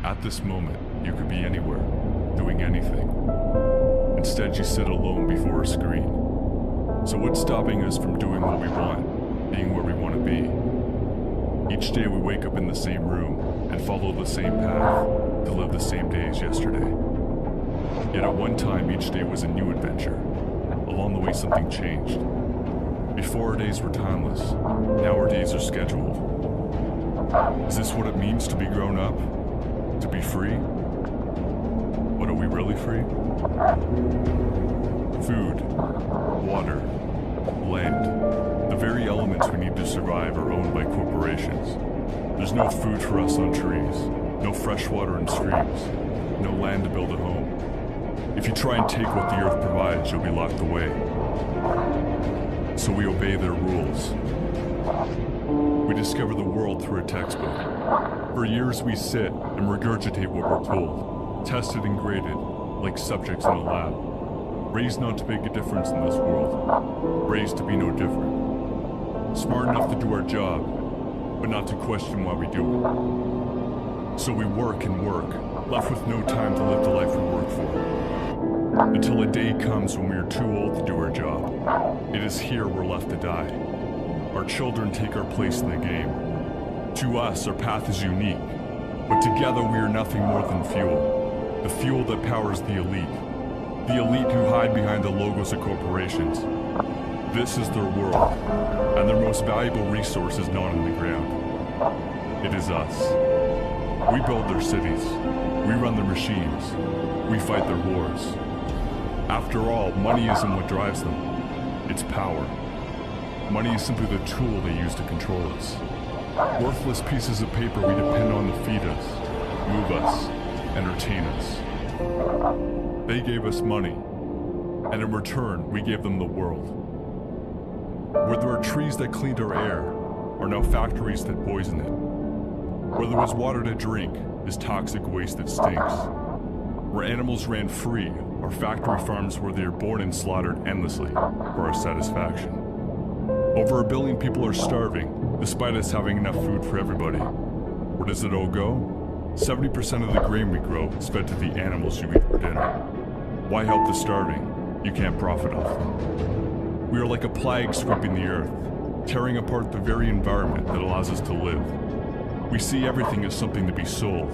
At this moment, you could be anywhere, doing anything. Instead, you sit alone before a screen. So what's stopping us from doing what we want, being where we want to be? Each day we wake up in the same room and follow the same path to live the same day as yesterday. Yet at one time, each day was a new adventure. Along the way, something changed. Before, our days were timeless. Now our days are scheduled. Is this what it means to be grown up? To be free? But are we really free? Food, water, land, the very elements we need to survive are owned by corporations. There's no food for us on trees, no fresh water in streams, no land to build a home. If you try and take what the earth provides, you'll be locked away. So we obey their rules. We discover the world through a textbook. For years we sit and regurgitate what we're told, tested and graded like subjects in a lab. Raised not to make a difference in this world, raised to be no different. Smart enough to do our job, but not to question why we do it. So we work and work, left with no time to live the life we work for. Until a day comes when we are too old to do our job. It is here we're left to die. Our children take our place in the game. To us, our path is unique, but together we are nothing more than fuel. The fuel that powers the elite. The elite who hide behind the logos of corporations. This is their world, and their most valuable resource is not in the ground. It is us. We build their cities. We run their machines. We fight their wars. After all, money isn't what drives them. It's power. Money is simply the tool they use to control us. Worthless pieces of paper we depend on to feed us, move us, entertain us. They gave us money, and in return, we gave them the world. Where there are trees that cleaned our air, are now factories that poison it. Where there was water to drink, is toxic waste that stinks. Where animals ran free, are factory farms where they are born and slaughtered endlessly for our satisfaction. Over 1 billion people are starving, despite us having enough food for everybody. Where does it all go? 70% of the grain we grow is fed to the animals you eat for dinner. Why help the starving? You can't profit off them. We are like a plague sweeping the earth, tearing apart the very environment that allows us to live. We see everything as something to be sold,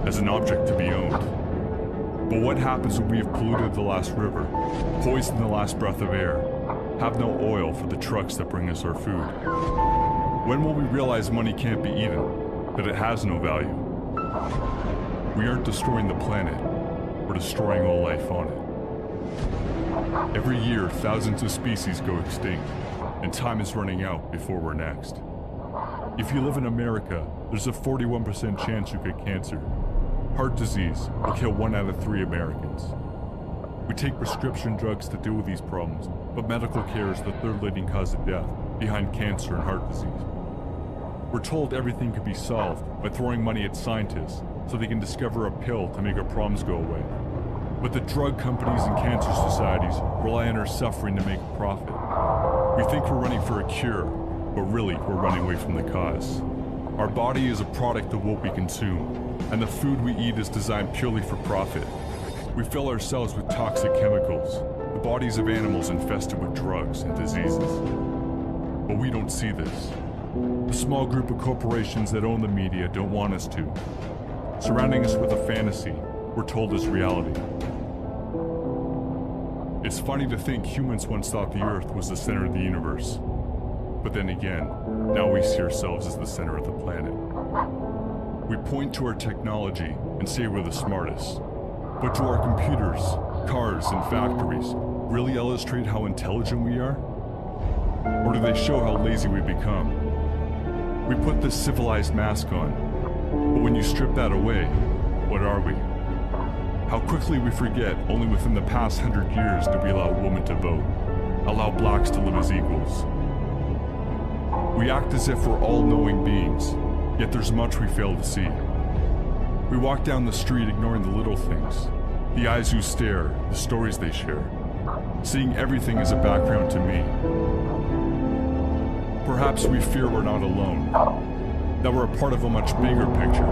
as an object to be owned. But what happens when we have polluted the last river, poisoned the last breath of air, have no oil for the trucks that bring us our food? When will we realize money can't be eaten, that it has no value? We aren't destroying the planet, we're destroying all life on it. Every year, thousands of species go extinct, and time is running out before we're next. If you live in America, there's a 41% chance you get cancer. Heart disease will kill 1 out of 3 Americans. We take prescription drugs to deal with these problems, but medical care is the 3rd leading cause of death, behind cancer and heart disease. We're told everything could be solved by throwing money at scientists so they can discover a pill to make our problems go away. But the drug companies and cancer societies rely on our suffering to make a profit. We think we're running for a cure, but really we're running away from the cause. Our body is a product of what we consume, and the food we eat is designed purely for profit. We fill ourselves with toxic chemicals, the bodies of animals infested with drugs and diseases. But we don't see this. The small group of corporations that own the media don't want us to. Surrounding us with a fantasy we're told is reality. It's funny to think humans once thought the Earth was the center of the universe. But then again, now we see ourselves as the center of the planet. We point to our technology and say we're the smartest. But do our computers, cars, and factories really illustrate how intelligent we are? Or do they show how lazy we've become? We put this civilized mask on, but when you strip that away, what are we? How quickly we forget only within the past 100 years did we allow women to vote, allow blacks to live as equals. We act as if we're all-knowing beings, yet there's much we fail to see. We walk down the street ignoring the little things, the eyes who stare, the stories they share, seeing everything as a background to me. Perhaps we fear we're not alone, that we're a part of a much bigger picture.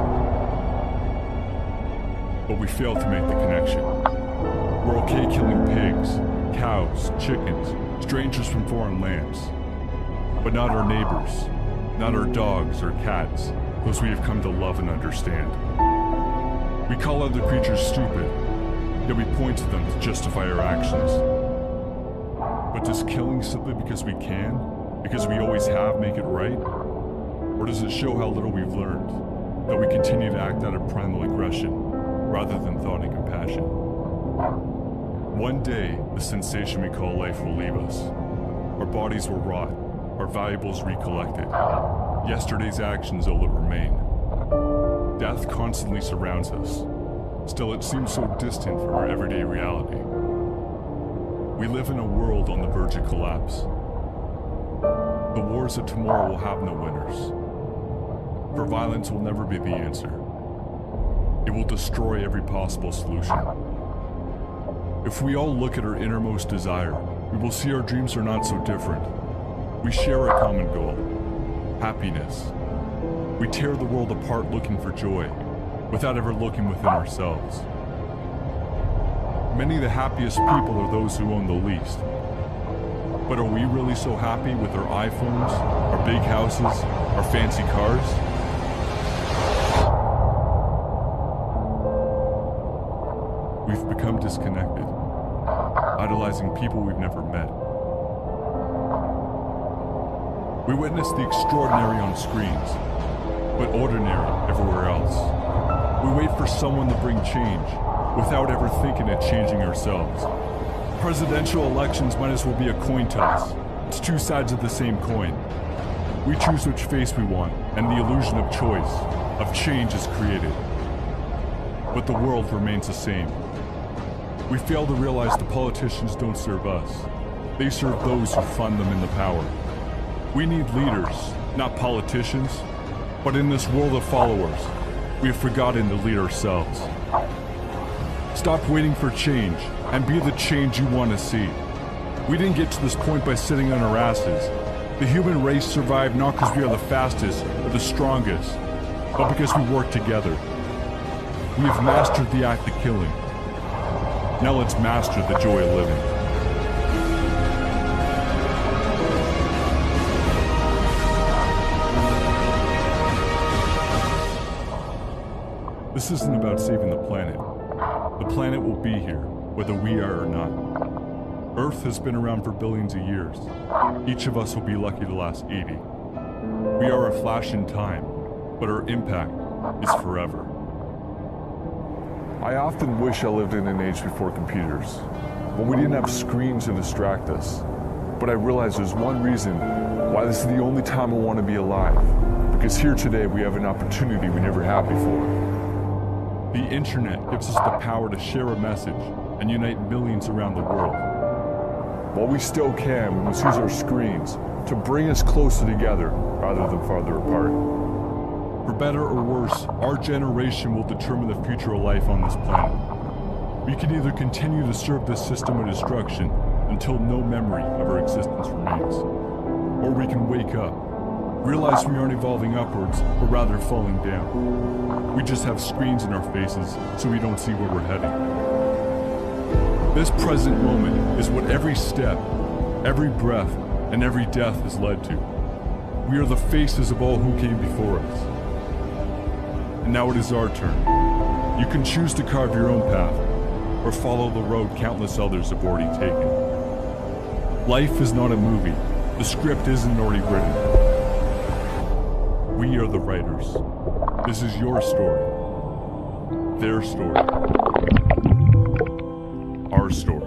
but we fail to make the connection. We're okay killing pigs, cows, chickens, strangers from foreign lands, but not our neighbors, not our dogs or cats, those we have come to love and understand. We call other creatures stupid, yet we point to them to justify our actions. But does killing simply because we can, because we always have, make it right? Or does it show how little we've learned, that we continue to act out of primal aggression, rather than thought and compassion? One day, the sensation we call life will leave us. Our bodies will rot, our valuables recollected. Yesterday's actions will remain. Death constantly surrounds us. Still, it seems so distant from our everyday reality. We live in a world on the verge of collapse. The wars of tomorrow will have no winners. For violence will never be the answer. It will destroy every possible solution. If we all look at our innermost desire, we will see our dreams are not so different. We share a common goal, happiness. We tear the world apart looking for joy, without ever looking within ourselves. Many of the happiest people are those who own the least. But are we really so happy with our iPhones, our big houses, our fancy cars? We've become disconnected, idolizing people we've never met. We witness the extraordinary on screens, but ordinary everywhere else. We wait for someone to bring change, without ever thinking of changing ourselves. Presidential elections might as well be a coin toss. It's two sides of the same coin. We choose which face we want, and the illusion of choice, of change is created. But the world remains the same. We fail to realize the politicians don't serve us. They serve those who fund them in the power. We need leaders, not politicians. But in this world of followers, we have forgotten to lead ourselves. Stop waiting for change, and be the change you want to see. We didn't get to this point by sitting on our asses. The human race survived not because we are the fastest or the strongest, but because we work together. We have mastered the act of killing. Now let's master the joy of living. This isn't about saving the planet. The planet will be here, whether we are or not. Earth has been around for billions of years. Each of us will be lucky to last 80. We are a flash in time, but our impact is forever. I often wish I lived in an age before computers, when we didn't have screens to distract us. But I realize there's one reason why this is the only time I want to be alive. Because here today we have an opportunity we never had before. The internet gives us the power to share a message and unite millions around the world. While we still can, we must use our screens to bring us closer together rather than farther apart. For better or worse, our generation will determine the future of life on this planet. We can either continue to serve this system of destruction until no memory of our existence remains, or we can wake up, realize we aren't evolving upwards, but rather falling down. We just have screens in our faces, so we don't see where we're heading. This present moment is what every step, every breath, and every death has led to. We are the faces of all who came before us. And now it is our turn. You can choose to carve your own path, or follow the road countless others have already taken. Life is not a movie. The script isn't already written. We are the writers. This is your story. Their story. Our story.